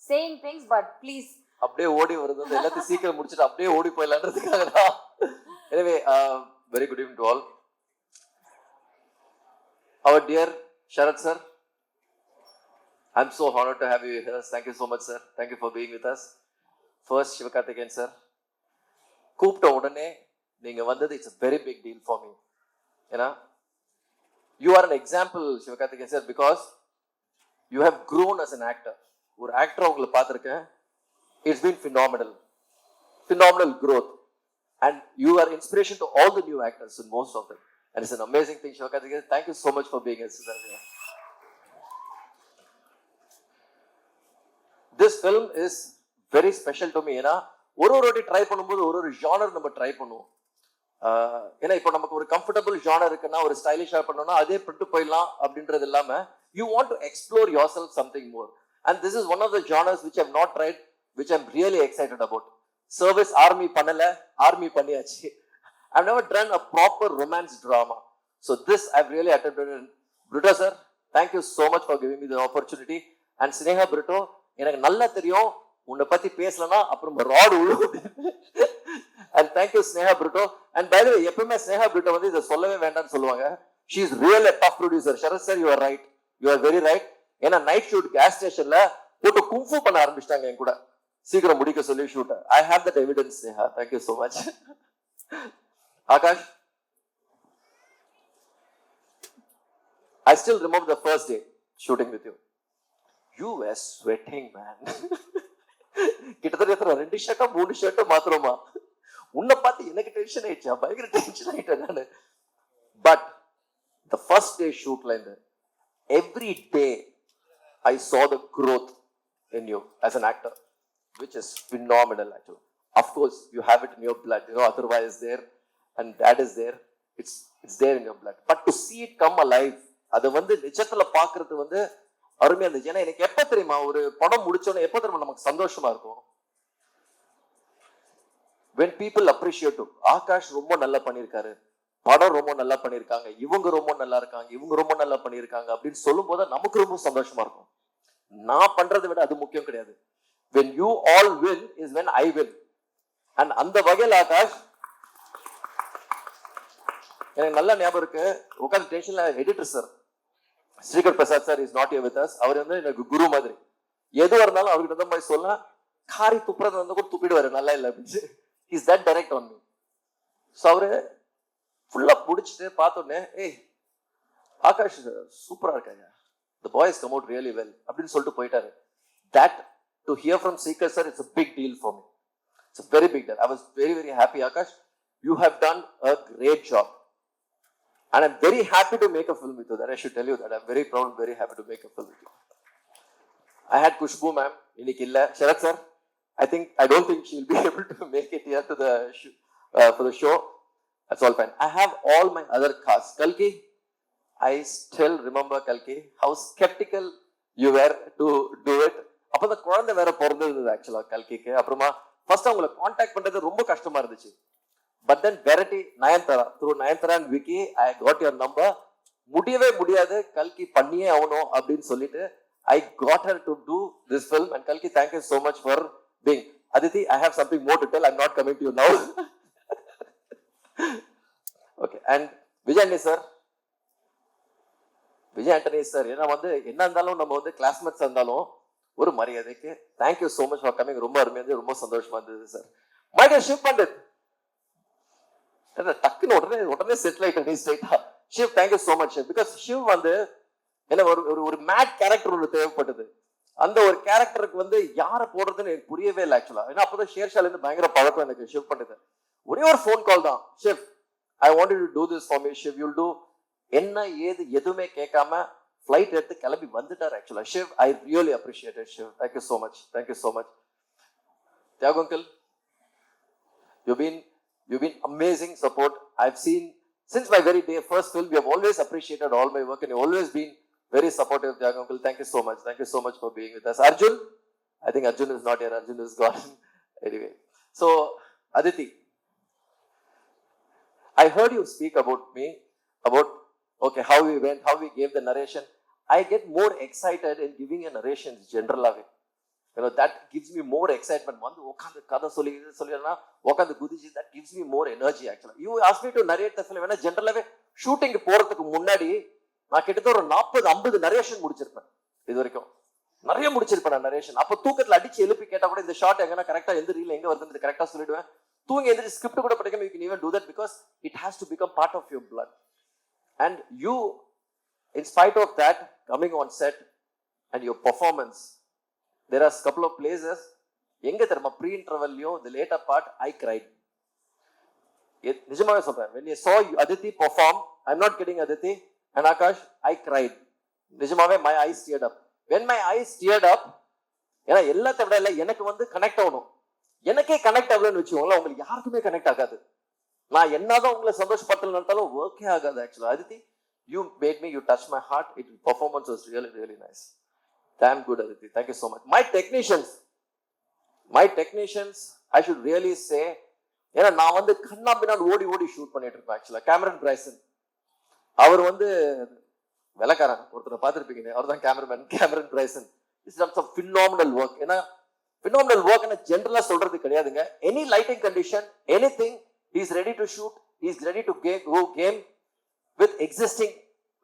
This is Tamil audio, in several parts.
saying things, but please. அப்படியே ஓடி வருது, எல்லாத்தையும் சீக்கிரம் முடிச்சுட்டு அப்படியே ஓடி போயிடலான்றதுக்காக தான். Anyway, very good evening to all. Our dear Sharad sir, I'm so honored to have you here. Thank you so much, sir. Thank you for being with us. First, Sivakarthikeyan sir, கூப்பிட்ட உடனே நீங்க வந்தது, it's a very big deal for me. ஏன்னா you are an example, Sivakarthikeyan sir, because you have grown as an actor. ஒரு ஆக்டர் உங்களை பார்த்துருக்கேன். It's been phenomenal growth, and you are inspiration to all the new actors, and most of them, and it's an amazing thing. Sivakarthikeyan, thank you so much for being here. This film is very special to me. ஏன்னா ஒரு வாட்டி ட்ரை பண்ணும்போது ஒரு ஜானர் நம்ம ட்ரை பண்ணுவோம். ஏன்னா இப்போ நமக்கு ஒரு கம்ஃபர்டபுள் ஜானர் இருக்குன்னா, ஒரு ஸ்டைலிஷாக பண்ணோம்னா அதே பிட்டு போயிடலாம் அப்படின்றது இல்லாம, you want to explore yourself something more, and this is one of the genres which I have not tried, which I'm really excited about. Service army பண்ணல, army பண்ணியாச்சு. I've never done a proper romance drama, so this I've really attempted. Brito sir, thank you so much for giving me the opportunity. And Sneha Brito, எனக்கு நல்லா தெரியும் உன்னை பத்தி பேசலன்னா அப்புறம் ராட் உள்ள. And thank you Sneha Brito. And by the way, எப்பவுமே Sneha Brito வந்து இதை சொல்லவே வேண்டாம்னு சொல்லுவாங்க. She is really a tough producer. Sharad sir, you are right, you are very right. ஏன்னா நைட் ஷூட் கேஸ் ஸ்டேஷன்ல போட்டு குங்ஃபு பண்ண ஆரம்பிச்சிட்டாங்க என் கூட, சீக்கிரம் முடிக்க சொல்லி shoot. I have that evidence, Sneha. Thank you so much. Akash, I still remember the first day shooting with you. You were sweating, man. கிட்டத்தட்ட 2 ஷர்ட்டோ 3 ஷர்ட்டோ மாத்திரமா. உன்னை பார்த்து எனக்கு டென்ஷன் ஆயிடுச்சா, பயங்கர டென்ஷன் ஆயிட்டேன் நான். But the first day shoot ல இருந்து every day I saw the growth in you as an actor, which is phenomenal actually. Of course, you have it in your blood, otherwise is there, and that is there. It's there in your blood. But to see it come alive, அது வந்து நிஜத்துல பாக்குறது வந்து அருமையா இருந்துச்சு. ஏன்னா எனக்கு எப்ப தெரியுமா, ஒரு படம் முடிச்சோன்னு எப்ப தெரியுமா நமக்கு சந்தோஷமா இருக்கும், when people appreciate you. Akash ரொம்ப நல்லா பண்ணியிருக்காரு, படம் ரொம்ப நல்லா பண்ணியிருக்காங்க, இவங்க ரொம்ப நல்லா இருக்காங்க, இவங்க ரொம்ப நல்லா பண்ணியிருக்காங்க அப்படின்னு சொல்லும் போது நமக்கு ரொம்ப சந்தோஷமா இருக்கும். நான் பண்றதை விட அது முக்கியம் கிடையாது. When you all win is when I win. And அந்த வகையில் ஆகாஷ் எனக்கு நல்ல ஞாபகம் இருக்கு. உட்காந்து டென்ஷன்ல editor sir Srikar Prasad sir is not here with us. அவர் வந்து எனக்கு குரு மாதிரி. எதுவாக இருந்தாலும் அவர்கிட்ட தான் போய் சொல்ல, காரி துப்புறது வந்து கூட துப்பிடுவாரு, நல்லா இல்லை அப்படின்னு. Is that direct on me. So அவரு ஃபுல்லா பிடிச்சிட்டு பார்த்தோன்னே, ஏய் ஆகாஷ் சூப்பரா இருக்காங்க, the boys come out really well அப்படின்னு சொல்லிட்டு போயிட்டாரு. That to hear from Seeker sir, it's a big deal for me. It's a very big deal. I was very, very happy. Akash, you have done a great job. And I'm very happy to make a film with you. That I should tell you that. I'm very proud, very happy to make a film with you. I had Kushbu ma'am, இன்னைக்கு இல்ல. Sharad sir, I don't think she'll be able to make it here to the for the show. That's all fine. I have all my other cast. Kalki, I still remember Kalki, how skeptical you were to do it. அப்போ அந்த குழந்தை வேற பிறந்தது ஆக்சுவலா கல்கிக்கு. அப்புறமா ஃபர்ஸ்ட் அவங்களை கான்டாக்ட் பண்றது ரொம்ப கஷ்டமா இருந்துச்சு. But then variety Nayanthara, through Nayanthara and Vicky, I got your number. முடியவே முடியாது, கல்கி பண்ணியே ஆகணும் அப்படின்னு சொல்லிட்டு I got her to do this film. And கல்கி, thank you so much for being. Aditi, I have something more to tell. I am not coming to you now. Okay. And Vijay Antony sir, Vijay Antony sir, ஏன்னா வந்து என்ன இருந்தாலும் நம்ம வந்து கிளாஸ்மேட்ஸ் இருந்தாலும் ஒரு மரியாதைக்கு thank you so much for coming. ரொம்ப அருமையா இருந்தது, ரொம்ப சந்தோஷமா இருந்தது சார். மைக்கேல் ஷிவ் பண்டிட் டக்குன்னு உடனே செட்டில் ஆயிட்டு ஸ்ட்ரைட்டா. Shiv, thank you so much. Because Shiv வந்து என்ன ஒரு மேட் கேரக்டர் ஒன்று தேவைப்பட்டது. அந்த ஒரு கேரக்டருக்கு வந்து யாரை போடுறதுன்னு எனக்கு புரியவே இல்லை ஆக்சுவலா. ஏன்னா அப்பதான் ஷேர்ஷால இருந்து பயங்கர பழக்கம் எனக்கு ஷிவ் பண்டிட். ஒரே ஒரு ஃபோன் கால் தான், Shiv I wanted to do this for me, Shiv you'll two. என்ன ஏது எதுவுமே கேட்காம ஃப்ளைட் எடுத்து கிளம்பி வந்துட்டார் ஆக்சுவலா. Shiv, I really appreciate it. Shiv, thank you so much, thank you so much. Thiyagu uncle, you've been amazing support. I've seen since my very day first film, you have always appreciated all my work and you've always been very supportive. Thiagu uncle, thank you so much. Thank you so much for being with us. Arjun, I think Arjun is not here. Arjun is gone. Anyway, so Aditi, I heard you speak about me, about okay, how we went, how we gave the narration. I get more excited in giving a narration general away. that gives me more excitement. வந்து உட்காந்து கதை சொல்லினா உட்காந்து குதிச்சு, that gives me more energy actually. You asked me to narrate the film. ஏன்னா ஜென்ரலாகவே ஷூட்டிங்கு போகிறதுக்கு முன்னாடி நான் கிட்டத்தட்ட ஒரு 40-50 நரேஷன் முடிச்சிருப்பேன். இது வரைக்கும் நிறைய முடிச்சிருப்பேன் நான் நரேஷன். அப்போ தூக்கத்தில் அடிச்சு எழுப்பி கேட்டால் கூட இந்த ஷார்ட் எங்கன்னா கரெக்டாக எந்த ரீல் எங்கே வருதுன்னு கரெக்டாக சொல்லிடுவேன். தூங்கி எந்திரிச்சு ஸ்கிரிப்ட் கூட படிக்காம you can even do that because it has to become part of your blood. And you, in spite of that, coming on set and your performance, there are a couple of places, எங்க தெரியுமா, pre-intervalலையோ the later part, I cried. நிஜமாவே சொல்றேன், when I saw Aditi perform, I'm not kidding Aditi and Akash, I cried. நிஜமாவே my eyes teared up. When my eyes teared up, ஏன்னா எல்லாத்தை விட இல்லை எனக்கு வந்து கனெக்ட் ஆகணும். எனக்கே கனெக்ட் ஆகலன்னு வச்சுக்கோங்களேன், உங்களுக்கு யாருக்குமே கனெக்ட் ஆகாது. நான் என்னதான் உங்களை சந்தோஷப்படுத்தல நடத்தாலும் ஒர்க்கே ஆகாது ஆக்சுவலா. Aditi, you made me, you touched my heart. It performance was really, really nice. Damn good, Aditi. Thank you so much. My technicians, I should really say, ஏன்னா நான் வந்து கண்ணா பின்னாடி ஓடி ஷூட் பண்ணிட்டு இருப்பேன் ஆக்சுவலா. கேமரன் பிரைசன், அவர் வந்து வெள்ளக்காரன், ஒருத்தரை பார்த்துருப்பீங்க, அவர் தான் கேமரன் பிரைசன். இட்ஸ் டம் சம் phenomenal work. ஏன்னா phenomenal work ன்னு ஜென்ரலா சொல்றது கிடையாதுங்க. Any lighting condition, anything, he is ready to shoot, he is ready to go game with existing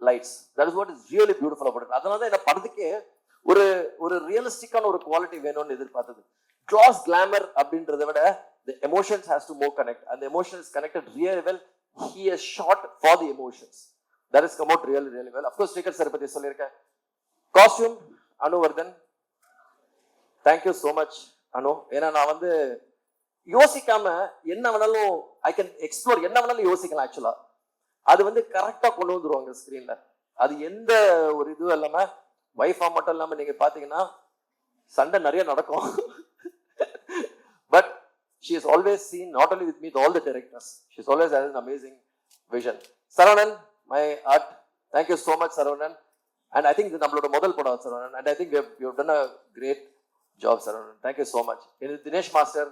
lights. That is what is really beautiful about it. அதனால தான் இந்த படத்துக்கே ஒரு ரியலிஸ்டிக்கான ஒரு குவாலிட்டி வேணும்னு எதிர்பார்த்தது. gloss glamour அப்படின்றத விட the emotions has to more connect, and the emotion is connected really well. He has shot for the emotions. That has come out really, really well. Of course, Srikarth sir பத்தி சொல்லியிருக்கேன். Costume, Anuvardhan, thank you so much அனு. ஏன்னா நான் வந்து யோசிக்காம என்ன வேணாலும் ஐ கேன் எக்ஸ்ப்ளோர், என்ன வேணாலும் யோசிக்கலாம் ஆக்சுவலா. அது வந்து கரெக்டா கொண்டு வந்துருவாங்க ஸ்கிரீன்ல. அது எந்த ஒரு இதுவும் இல்லாம, வைஃபா மட்டும் இல்லாம நீங்க பாத்தீங்கன்னா சண்டை நிறைய நடக்கும். But she has always seen, not only with me, with all the directors, she's always had an amazing vision. Saravanan, my art, thank you so much Saravanan. And I think நம்மளோட முதல் படம் Saravanan, and I think we have done a great job Saravanan. Thank you so much. Dinesh Master,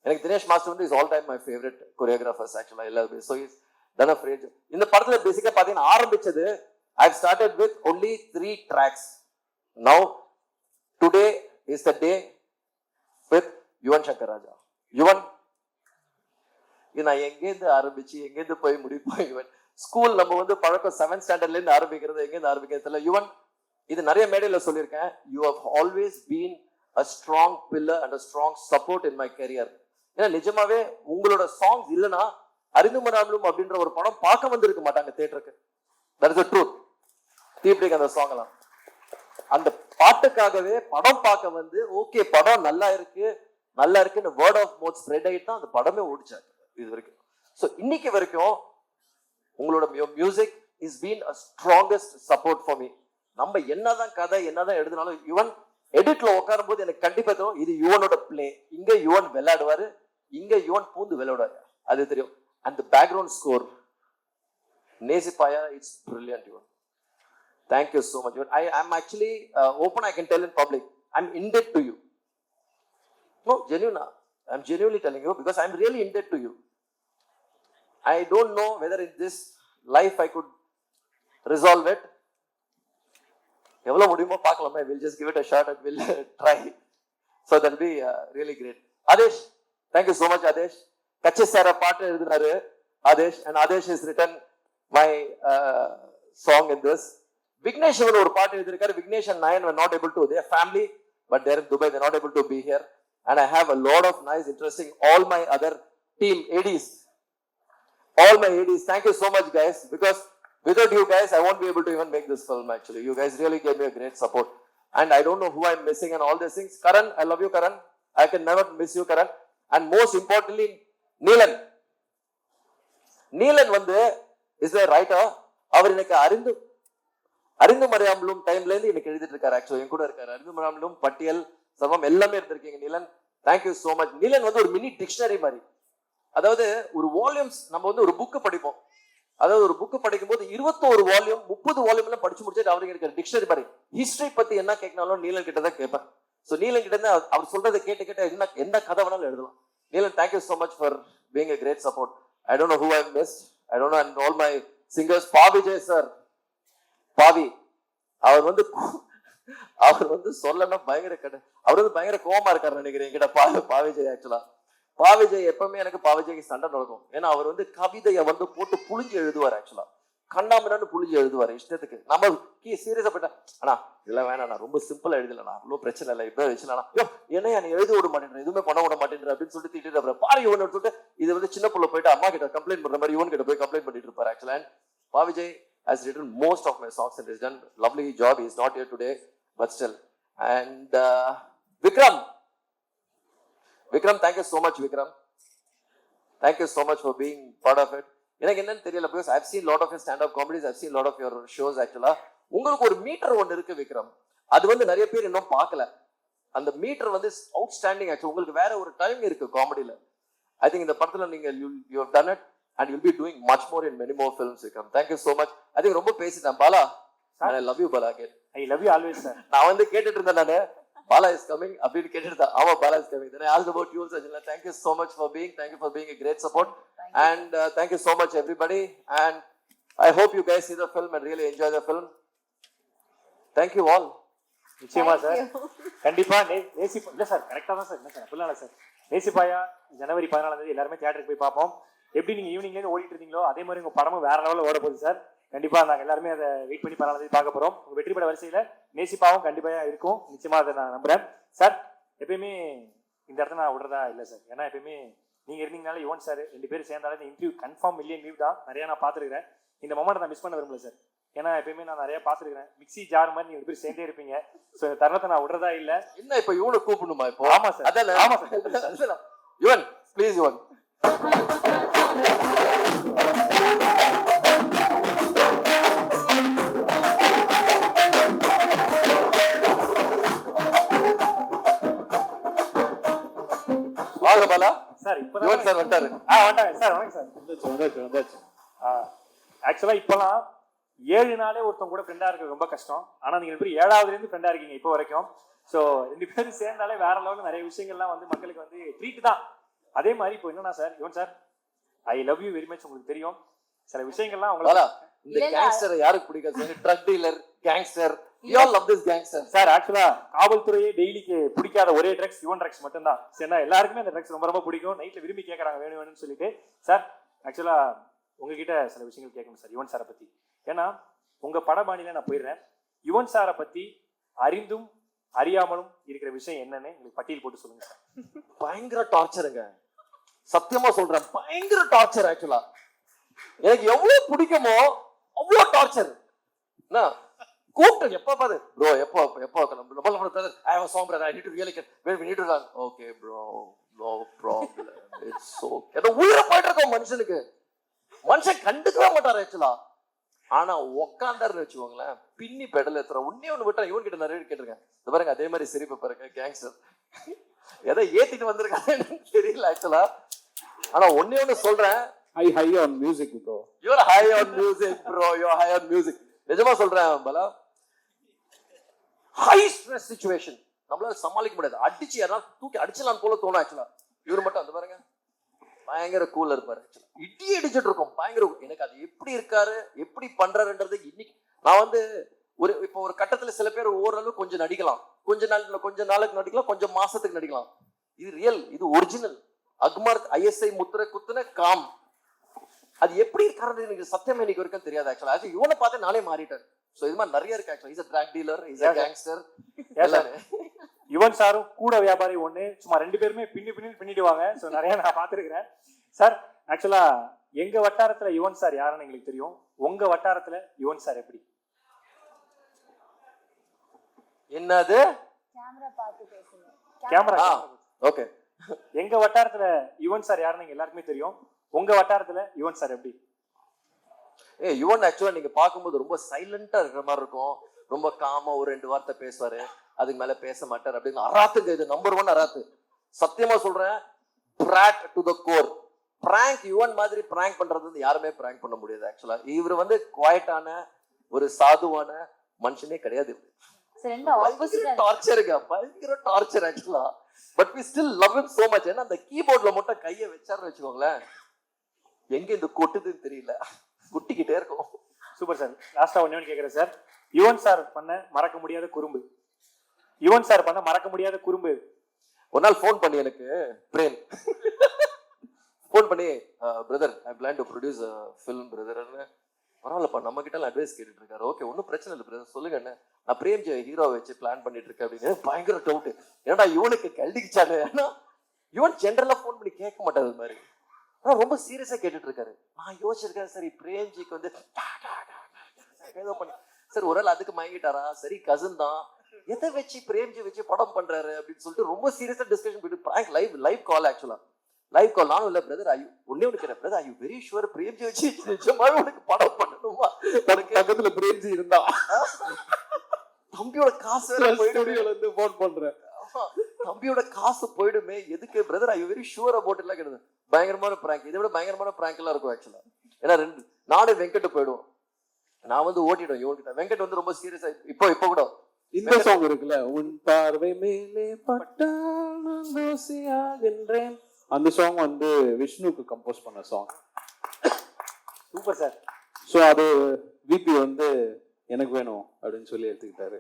எனக்கு தினேஷ் மாஸ்டர் வந்து is all time my favourite choreographers actually எல்லாருமே. So is done a phrase. இந்த படத்துல பேசிக்கா பாத்தீங்கன்னா ஆரம்பிச்சது, I have started with only 3 tracks. Now today is the day with Yuvan Shankar Raja. Yuvan, இது நான் எங்கேருந்து ஆரம்பிச்சு எங்கேருந்து போய் முடிப்போம். யுவன் ஸ்கூல் நம்ம வந்து பழக்கம் 7th ஸ்டாண்டர்ட்ல இருந்து ஆரம்பிக்கிறது, எங்கேருந்து ஆரம்பிக்கிறது தெரியல. யுவன், இது நிறைய மேடையில சொல்லியிருக்கேன், you have always been a strong pillar and a strong support in my career. ஏன்னா நிஜமாவே உங்களோட சாங்ஸ் இல்லைன்னா அறிந்துமராமலும் அப்படின்ற ஒரு படம் பார்க்க வந்திருக்க மாட்டாங்க தியேட்டருக்கு. That is the truth. தீப்டிக்கு அந்த சாங் எல்லாம் அந்த பாட்டுக்காகவே படம் பார்க்க வந்து, ஓகே படம் நல்லா இருக்குன்னு வேர்ட் ஆஃப் மவுத் ஸ்ப்ரெட் ஆகிட்டு தான் அந்த படமே ஓடிச்சாங்க இது வரைக்கும். ஸோ இன்னைக்கு வரைக்கும் உங்களோட music is been a strongest support for me. நம்ம என்னதான் கதை என்னதான் எழுதினாலும், யுவன் எடிட்ல உட்காரும் போது எனக்கு கண்டிப்பா தெரியும் இது யுவனோட பிளே. இங்க யுவன் விளையாடுவாரு, இங்க யுவன் பூந்து விளையாடுவாரு, அது தெரியும். And background score நேசிப்பாயா, it's brilliant Yuvan. Thank you so much Yuvan. I am actually open, I can tell in public, I'm in debt to you. No, genuine, I'm genuinely telling you because I'm really in debt to you. I don't know whether in this life I could resolve it. எவ்வளவு முடியுமோ பார்க்கலாமே. We'll just give it a shot and we'll try. So that'll be really great. Adesh, thank you so much Adesh. Kachche சார பாட்டு எழுதினாரு Adesh, and Adesh has written my song in this. Vignesh ஒரு பாட்டு எழுதிருக்காரு. Vignesh and Nayan were not able to, they are family but they're in Dubai, they're not able to be here. And I have a lot of nice interesting, all my other team ADs, all my ADs, thank you so much guys, because without you guys, I won't be able to even make this film actually. You guys really gave me a great support. And I don't know who I'm missing and all these things. Karan, I love you Karan. I can never miss you Karan. And most importantly, Neelan. Neelan வந்து is a writer. அவர் எனக்கு அறிந்து மறையாமலும் டைம்ல இருந்து எனக்கு எழுதிட்டு இருக்காரு. ஆக்சுவலி என் கூட இருக்காரு. அறிந்து மறையாமலும், பட்டியல், சர்வம் எல்லாமே இருந்திருக்கீங்க Neelan. Thank you so much. Neelan வந்து ஒரு மினி டிக்ஷனரி மாதிரி. அதாவது ஒரு வால்யூம்ஸ், நம்ம வந்து ஒரு புக்கு படிப்போம். அதாவது ஒரு புக்கு படிக்கும் போது 21 வால்யூம் 30 வால்யூம் எல்லாம் படிச்சு முடிச்சுட்டு அவருக்கு இருக்கிற டிக்ஷனரி மாதிரி ஹிஸ்டரி பத்தி என்ன கேட்கனாலும் நீலன் கிட்ட தான் கேட்பேன். ஸோ நீலன் கிட்ட இருந்து அவர் சொல்றதை கேட்டு என்ன கதை வேணாலும் எழுதலாம். Neelan, thank you so much for being a great support. I don't know who I missed. I don't know, and all my singers. பாவி ஜெய் சார், பாவி அவர் வந்து அவர் வந்து சொல்லணும் பயங்கர அவர் வந்து பயங்கர கோவமா இருக்காரு நினைக்கிறேன் என்கிட்ட பாவிஜய். ஆக்சுவலா பாவிஜய் எப்பவுமே எனக்கு பாவிஜய்க்கு சண்டை நடக்கும். ஏன்னா அவர் வந்து கவிதையை வந்து போட்டு புளிஞ்சு எழுதுவார். ஆக்சுவலா கண்ணாமண்ணு புளிஞ்சு எழுதுவார் இஷ்டத்துக்கு. நம்ம சீரியஸா போயிட்டா ஆனா இதெல்லாம் வேணாம், ரொம்ப சிம்பிளா எழுதலண்ணா, அவ்வளவு பிரச்சனை இல்லை, இப்ப வச்சுலாம் என்னையா நீ எழுத விட மாட்டேன்ற, எதுவுமே பண்ண விட மாட்டேன்ற அப்படின்னு சொல்லிட்டு திட்டிட்டு அப்புறம் பாரு இவன் சொல்லிட்டு இது வந்து சின்ன புள்ள போயிட்டு அம்மா கிட்ட கம்ப்ளைண்ட் பண்ற மாதிரி இவன் கிட்ட போய் கம்ப்ளைண்ட் பண்ணிட்டு இருப்பாரு. ஆக்சுவலா Pa Vijay has written most of my songs and has done lovely job. He is not here today but still. And Vikram, thank you so much. Vikram, thank you so much for being part of it. எனக்கு என்னன்னு தெரியல, because I've seen lot of your stand up comedies, I've seen lot of your shows. Actually உங்களுக்கு ஒரு மீட்டர் ஒன்று இருக்கு விக்ரம், அது வந்து நிறைய பேர் இன்னும் பார்க்கல. அந்த மீட்டர் வந்து அவுட்ஸ்டாண்டிங். ஆக்சுவலி உங்களுக்கு வேற ஒரு டைம் இருக்கு காமெடியில. ஐ திங்க் இந்த படத்துல நீங்க you have done it and you'll be doing much more in many more films. Vikram, thank you so much. I think ரொம்ப பேசிட்டேன் Bala. I love you Bala again. I love you always sir. நான் வந்து கேட்டுட்டு இருந்தேன் நானு Bala is coming அப்படின்னு கேட்டுட்டு ஆமா Bala is coming. Then I asked about you also. Thank you so much for being, thank you for being a great support. And thank you so much everybody, and I hope you guys see the film and really enjoy the film. Thank you all. நிச்சயமா சார், கண்டிப்பா நேசி இல்ல சார், கரெக்டா தான் சார், என்ன சார் அப்படிலாம் சார். நேசிப்பாயா ஜனவரி 14 எல்லாருமே தியேட்டருக்கு போய் பார்ப்போம். எப்படி நீங்க ஈவினிங்ல இருந்து ஓடிட்டு இருந்தீங்களோ அதே மாதிரி உங்க படமும் வேற லெவலில் ஓட போகுது சார். கண்டிப்பா நாங்க எல்லாருமே அதை வெயிட் பண்ணி 14 பார்க்க போறோம். உங்க வெற்றி பட வரிசையில நேசிப்பாவும் கண்டிப்பா இருக்கும், நிச்சயமா அதை நான் நம்புறேன் சார். எப்பயுமே இந்த இடத்த நான் விடுறதா இல்லை சார், ஏன்னா எப்பயுமே நீங்க இருந்தீங்கனால யுவன் சார் 2 பேரும் சேர்ந்தாலும் இந்த இன்டர்வியூ கன்ஃபார்ம் மில்லியன் வியூ தான். நிறைய நான் பார்த்துருக்கிறேன். இந்த மொமெண்ட் நான் மிஸ் பண்ண விரும்பல சார், ஏன்னா எப்பயுமே நான் நிறைய பார்த்துருக்கிறேன். மிக்சி ஜார் மாதிரி நீங்க 2 பேரும் சேர்ந்தே இருப்பீங்க. ஸோ இந்த தருணத்தை நான் விடுறதா இல்லை. என்ன இப்போ இவனை கூப்பிடணுமா இப்போ? ஆமா சார், அதான் ஆமா சார். யுவன் ப்ளீஸ், யுவன் வாங்க பாலா சார். இப்போ யுவன் சார் வந்துட்டாரு. வந்துட்டாங்க சார். வணக்கம் சார். ஆக்சுவலா இப்பெல்லாம் 7 நாளே ஒருத்தவங்க கூட ஃப்ரெண்டா இருக்க ரொம்ப கஷ்டம். ஆனா நீங்க 7ஆவதுல இருந்து ஃப்ரெண்டா இருக்கீங்க இப்போ வரைக்கும். ஸோ 2 பேரும் சேர்ந்தாலே வேற லெவலில் நிறைய விஷயங்கள்லாம் வந்து மக்களுக்கு வந்து ட்ரீட் தான். அதே மாதிரி இப்போ என்னன்னா sir, Yuvan sir I love you very much. உங்களுக்கு தெரியும் சில விஷயங்கள்லாம் உங்களுக்கு இந்த கேங்ஸ்டர் யாருக்கு பிடிக்காது? Drug dealer, gangster, you all love this gangster. Sir actually காவல்துறையே டெய்லிக்கு பிடிக்காத ஒரே ட்ரக்ஸ் யுவன் ட்ரக்ஸ் மட்டும் தான். சரினா எல்லாருக்குமே அந்த ட்ரக்ஸ் ரொம்ப ரொம்ப பிடிக்கும். நைட்ல விரும்பி கேட்கறாங்க வேணும் வேணும்னு சொல்லிட்டு. சார் ஆக்சுவலா உங்ககிட்ட சில விஷயங்கள் கேட்கணும் சார் யுவன் சாரை பத்தி. ஏன்னா உங்க படபாணியில நான் போயிடுறேன். யுவன் சாரை பத்தி அறிந்தும் அறியாமலும் இருக்கிற விஷயம் என்னன்னு உங்களுக்கு பட்டியல் போட்டு சொல்லுங்க சார். பயங்கர டார்ச்சருங்க, சத்தியமா சொல்றேன், பயங்கர டார்ச்சர். ஆக்சுவலா எனக்கு எவ்வளவு பிடிக்குமோ அவ்வளவு டார்ச்சர். கூப்பிட்டு எப்ப பாரு ப்ரோ, எப்போ I have a song brother, I need to really get where we need to run. Okay bro, no problem, it's okay. ஏதோ உயிரை போயிட்டு இருக்கோம் மனுஷனுக்கு, மனுஷன் கண்டுக்கவே மாட்டாரு ஆக்சுவலா. ஆனா உக்காந்தாருன்னு வச்சுக்கோங்களேன், பின்னி பெடல் ஏத்துற உன்னே ஒண்ணு விட்டா. இவன் கிட்ட நிறைய கேட்டிருக்கேன், இது பாருங்க அதே மாதிரி சிரிப்பு பாருங்க, கேங்ஸ்டர் எதை ஏத்திட்டு வந்திருக்காங்க தெரியல ஆக்சுவலா. ஆனா ஒன்னே ஒண்ணு சொல்றேன், I high on music bro. You're high on music bro, you're high on music. நிஜமா சொல்றேன் பாலா, ஹை ஸ்ட்ரெஸ் சிச்சுவேஷன் நம்மளால சமாளிக்க முடியாது. அடிச்சு யாராவது தூக்கி அடிச்சலாம் போல தோணும் ஆக்சுவலா. இவர் மட்டும் அந்த பாருங்க பயங்கர கூலா இருப்பாரு. இடி அடிச்சுட்டு இருக்கும் பயங்கர. எனக்கு அது எப்படி இருக்காரு, எப்படி பண்றாருன்றது இன்னைக்கு நான் வந்து இப்போ ஒரு கட்டத்துல சில பேர் ஓரளவு கொஞ்சம் நடிக்கலாம், கொஞ்ச நாளுக்கு நடிக்கலாம், கொஞ்சம் மாசத்துக்கு நடிக்கலாம். இது ரியல், இது ஒரிஜினல். அக்மார் ISI முத்திரை குத்துன காம். அது எப்படி இருக்காரு எனக்கு சத்தியமா இன்னைக்கு வரைக்கும் தெரியாது ஆக்சுவலா. இவனை பார்த்து நானே மாறிட்டாரு. சோ இது மாதிரி நிறைய இருக்கு ஆக்சுவலா. Is a drug dealer, is a gangster. Yuvan சாரும் கூட வியாபாரி ஒண்ணு, சும்மா 2 பேருமே பின்னிடுவாங்க. சோ நிறைய நான் பார்த்திருக்கிறேன் சார். ஆக்சுவலா எங்க வட்டாரத்துல யுவன் சார் யாருன்னு எங்களுக்கு தெரியும். உங்க வட்டாரத்துல யுவன் சார் எப்படி? என்னது கேமரா பார்த்து பேசுங்க. Camera okay. எங்க வட்டாரத்துல யுவன் சார் யாருன்னு எல்லாருக்குமே தெரியும். உங்க வட்டாரத்துல யுவன் சார் எப்படி? யுவன் ஆக்சுவலா நீங்க பார்க்கும்போது ரொம்ப சைலண்டா இருக்கிற மாதிரி இருக்கும். ரொம்ப காமா ஒரு 2 வார்த்தை பேசுவாரு, அதுக்கு மேல பேச மாட்டார் அப்படின்னு. அராத்துங்க, இது நம்பர் 1 அராத்து. சத்தியமா சொல்றேன், broad to the core. Prank Yuvan மாதிரி பிராங்க் பண்றது வந்து யாருமே பிராங்க் பண்ண முடியாது ஆக்சுவலா. இவர் வந்து குவாய்ட்டான ஒரு சாதுவான மனுஷனே கிடையாது. டார்ச்சருங்க, பயங்கர டார்ச்சர் ஆக்சுவலா. But we still love him so much. ஏன்னா அந்த கீபோர்ட்ல மட்டும் கையை வச்சாருன்னு வச்சுக்கோங்களேன், எங்க இந்த கொட்டுதுன்னு தெரியல, கொட்டிக்கிட்டே இருக்கும். Super sir. லாஸ்டா ஒண்ணு கேக்குறேன் சார். யுவன் சார் பண்ண மறக்க முடியாத குறும்பு. யுவன் சார் பண்ண மறக்க முடியாத குறும்பு. ஒரு நாள் ஃபோன் பண்ணி எனக்கு பிரேம் ஃபோன் பண்ணி brother I plan to produce film பிரதர்ன்னு. பரவாயில்லப்பா நம்ம கிட்ட அட்வைஸ் கேட்டுட்டு இருக்காரு. ஓகே ஒன்றும் பிரச்சனை இல்லை பிரதர் சொல்லுங்க என்ன. நான் பிரேம் ஹீரோ வச்சு பிளான் பண்ணிட்டு இருக்கேன் அப்படின்னு. பயங்கர டவுட். ஏன்னா இவனுக்கு கல்டிச்சானு. ஏன்னா இவன் ஜென்ரலா ஃபோன் பண்ணி கேட்க மாட்டாரு அது மாதிரி. ஆனா ரொம்ப சீரியஸா கேட்டுட்டு இருக்காரு. நான் யோசிச்சிருக்கேன் சரி பிரேம்ஜிக்கு வந்து ஏதோ பண்ணி சரி ஒரு அதுக்கு மயங்கிட்டாரா. சரி கசின் தான் எதை வச்சு பிரேம்ஜி வச்சு படம் பண்றாரு அப்படின்னு சொல்லிட்டு ரொம்ப சீரியஸா டிஸ்கஷன் போயிட்டு லைவ் கால் ஆக்சுவலா லைவ் கால். நானும் இல்ல பிரதர் ஒன்னே ஒன்று கேட்டேன் brother I you very sure Premji வச்சு நிஜமாவே உனக்கு படம் பண்ணணுமா. உனக்கு பக்கத்துல பிரேம்ஜி இருந்தா தம்பியோட காசு வந்து போன் பண்றேன். தம்பியோட காசு போயிடுமே எதுக்கு brother I you very sure about எல்லாம் கிடையாது. பயங்கரமான பிராங்க். இதை விட பயங்கரமான பிராங்க் எல்லாம் இருக்கும் ஆக்சுவலா. ஏன்னா நானே வெங்கட் போயிடுவோம். நான் வந்து ஓட்டிடுவேன் இவன்கிட்ட. வெங்கட் வந்து ரொம்ப சீரியஸா இப்போ கூட இந்த சாங் இருக்குல்ல உன் பார்வை மேலே பட்டால் அந்த சாங் வந்து விஷ்ணுக்கு கம்போஸ் பண்ண சாங். Super sir. ஸோ அது விபி வந்து எனக்கு வேணும் அப்படின்னு சொல்லி எடுத்துக்கிட்டாரு.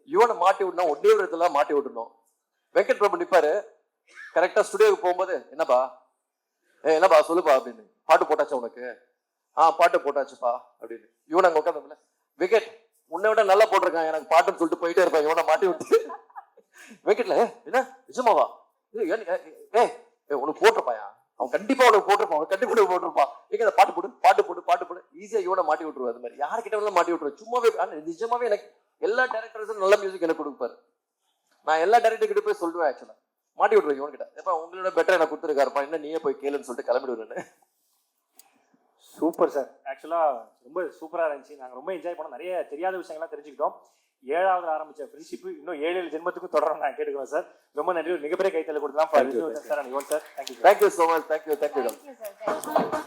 யுவனை மாட்டி விடணும். ஒன்னே ஒரு இடத்துல மாட்டி விடணும். வெங்கட் பிரபு நிப்பாரு கரெக்டா ஸ்டுடியோக்கு போகும்போது என்னப்பா என்னப்பா சொல்லுப்பா அப்படின்னு. பாட்டு போட்டாச்சா உனக்கு. பாட்டு போட்டாச்சுப்பா அப்படின்னு. இவன் அங்க உட்காந்து விக்கெட் உன்னை விட நல்லா போட்டிருக்கான் எனக்கு பாட்டுன்னு சொல்லிட்டு போயிட்டே இருப்பான். இவனை மாட்டி விட்டு விக்கெட்ல என்ன நிஜமாவா உனக்கு போட்டிருப்பாயா அவன் கண்டிப்பா உனக்கு போட்டிருப்பான். அவன் கண்டிப்பா போட்டிருப்பான். எங்க பாட்டு போடு பாட்டு போடு பாட்டு போடு. ஈஸியா இவனை மாட்டி விட்டுருவாரு. அது மாதிரி யார்கிட்ட வேணாலும் மாட்டி விட்டுருவாரு. சும்மாவே நிஜமாவே எனக்கு எல்லா டைரக்டர்ஸும் நல்ல மியூசிக் எனக்கு கொடுப்பாரு. நான் எல்லா டைரக்டர் கிட்ட போய் சொல்லுவேன் ஆக்சுவலா மாட்டி விட்டுருவேன் இவன் கிட்ட. எப்ப உங்களோட பெட்டர் எனக்கு கொடுத்துருக்காருப்பா என்ன நீயே போய் கேளுன்னு சொல்லிட்டு கிளம்பிடுவேன். Super sir. ஆக்சுவலா ரொம்ப சூப்பரா இருந்துச்சு. நாங்க ரொம்ப என்ஜாய் பண்ணோம். நிறைய தெரியாத விஷயங்கள்லாம் தெரிஞ்சுக்கிட்டோம். 7வது ஆரம்பிச்ச ஃப்ரெண்ட்ஷிப் இன்னும் 7 ஜென்மத்துக்கும் தொடரும் நான் கேட்டுக்கிறேன் சார். ரொம்ப நன்றி. ஒரு மிகப்பெரிய கைத்தல கொடுக்கலாம் sir. Yuvan sir. Thank you. Thank you so much. Thank you. Thank you, sir. Thank you.